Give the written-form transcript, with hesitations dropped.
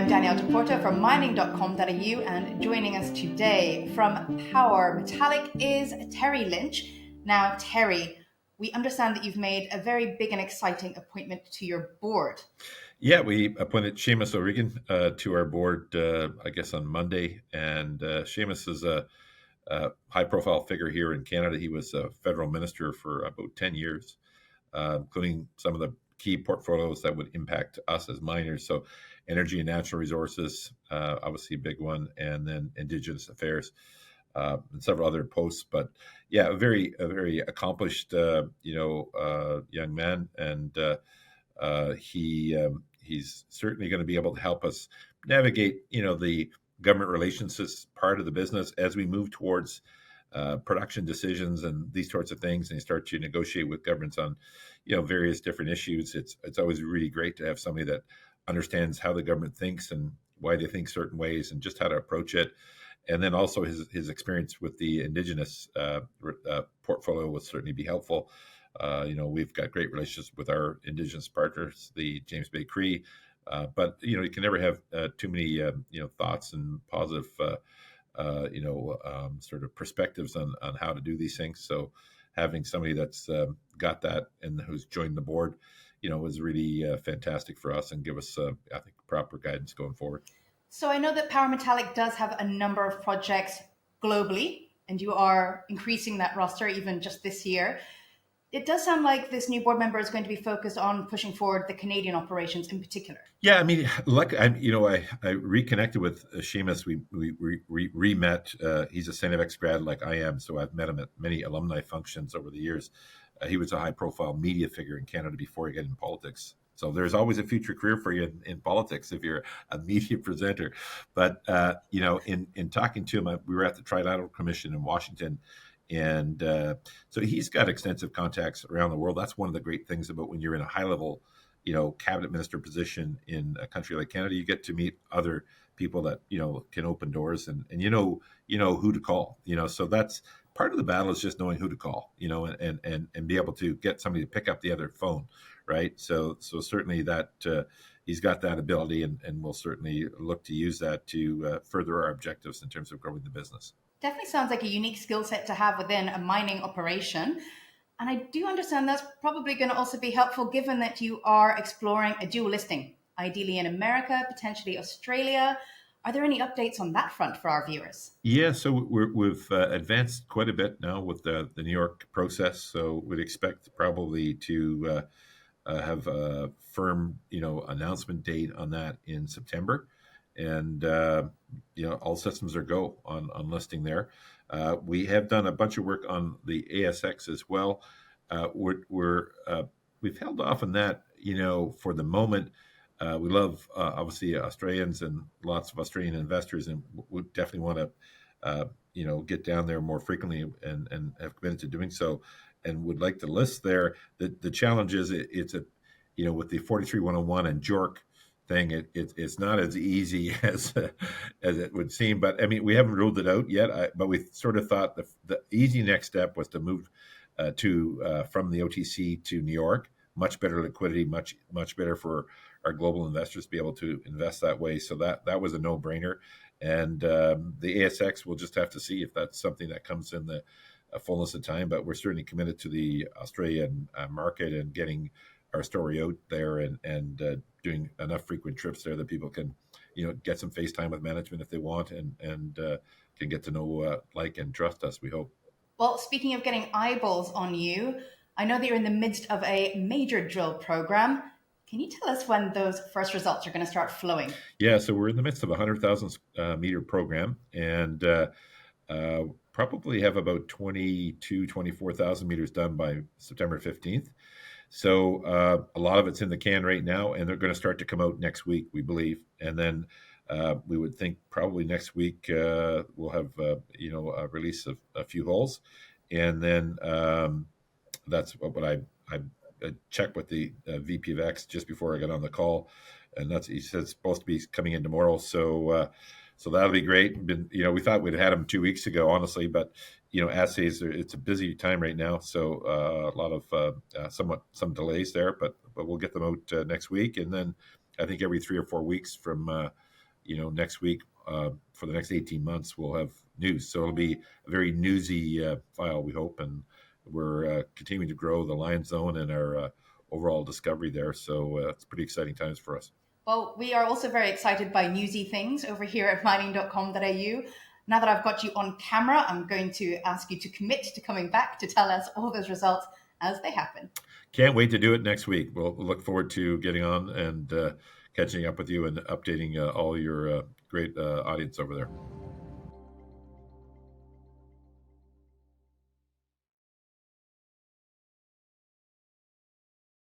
I'm Danielle DePorto from mining.com.au, and joining us today from Power Metallic is Terry Lynch. Now, Terry, we understand that you've made a very big and exciting appointment to your board. Yeah, we appointed Seamus O'Regan to our board, I guess, on Monday. And Seamus is a high-profile figure here in Canada. He was a federal minister for about 10 years, including some of the key portfolios that would impact us as miners. So energy and natural resources, obviously a big one, and then Indigenous affairs. And several other posts, but yeah, a very accomplished, young man, and he's certainly going to be able to help us navigate, the government relations part of the business as we move towards production decisions and these sorts of things, and you start to negotiate with governments on, various different issues. It's always really great to have somebody that understands how the government thinks and why they think certain ways and just how to approach it. And then also his experience with the Indigenous portfolio will certainly be helpful. We've got great relationships with our Indigenous partners, the James Bay Cree, but you can never have too many thoughts and positive sort of perspectives on how to do these things. So having somebody that's got that and who's joined the board, is really fantastic for us and give us I think proper guidance going forward. So I know that Power Metallic does have a number of projects globally, and you are increasing that roster even just this year. It does sound like this new board member is going to be focused on pushing forward the Canadian operations in particular. Yeah, I mean, I reconnected with Seamus. We re-met. He's a St. FX grad like I am, so I've met him at many alumni functions over the years. He was a high-profile media figure in Canada before he got in politics. So there's always a future career for you in politics if you're a media presenter. But in talking to him, we were at the Trilateral Commission in Washington, and so he's got extensive contacts around the world. That's one of the great things about when you're in a high-level, cabinet minister position in a country like Canada. You get to meet other people that can open doors, and who to call. So that's part of the battle, is just knowing who to call. And be able to get somebody to pick up the other phone. Right. So certainly that he's got that ability, and we'll certainly look to use that to further our objectives in terms of growing the business. Definitely sounds like a unique skill set to have within a mining operation. And I do understand that's probably going to also be helpful given that you are exploring a dual listing, ideally in America, potentially Australia. Are there any updates on that front for our viewers? Yeah, so we've advanced quite a bit now with the New York process. So we'd expect probably to have a firm, announcement date on that in September, and all systems are go on listing there. We have done a bunch of work on the ASX as well. We've held off on that, for the moment. We love obviously Australians and lots of Australian investors, and we definitely want to get down there more frequently and have committed to doing so, and would like to list there. The challenge is it's with the 43101 and JORC thing, it's not as easy as it would seem. But I mean, we haven't ruled it out yet. But we sort of thought the easy next step was to move from the OTC to New York. Much better liquidity, much better for our global investors to be able to invest that way. So that was a no-brainer. And the ASX, we'll just have to see if that's something that comes in the fullness of time. But we're certainly committed to the Australian market and getting our story out there and doing enough frequent trips there that people can, get some FaceTime with management if they want and can get to know, like, and trust us, we hope. Well, speaking of getting eyeballs on you, I know that you're in the midst of a major drill program. Can you tell us when those first results are going to start flowing? Yeah, so we're in the midst of a 100,000 meter program, and probably have about 24,000 meters done by September 15th. So a lot of it's in the can right now, and they're going to start to come out next week, we believe. And then we would think probably next week we'll have a release of a few holes, and then that's what I checked with the VP of X just before I got on the call, and he said it's supposed to be coming in tomorrow. So that'll be great. We thought we'd had them 2 weeks ago, honestly, but assays, it's a busy time right now, so a lot of some delays there, but we'll get them out next week, and then I think every 3 or 4 weeks from next week, for the next 18 months, we'll have news. So it'll be a very newsy file, we hope. And we're continuing to grow the Lion Zone and our overall discovery there. So it's pretty exciting times for us. Well, we are also very excited by newsy things over here at mining.com.au. Now that I've got you on camera, I'm going to ask you to commit to coming back to tell us all those results as they happen. Can't wait to do it next week. We'll look forward to getting on and catching up with you and updating all your great audience over there.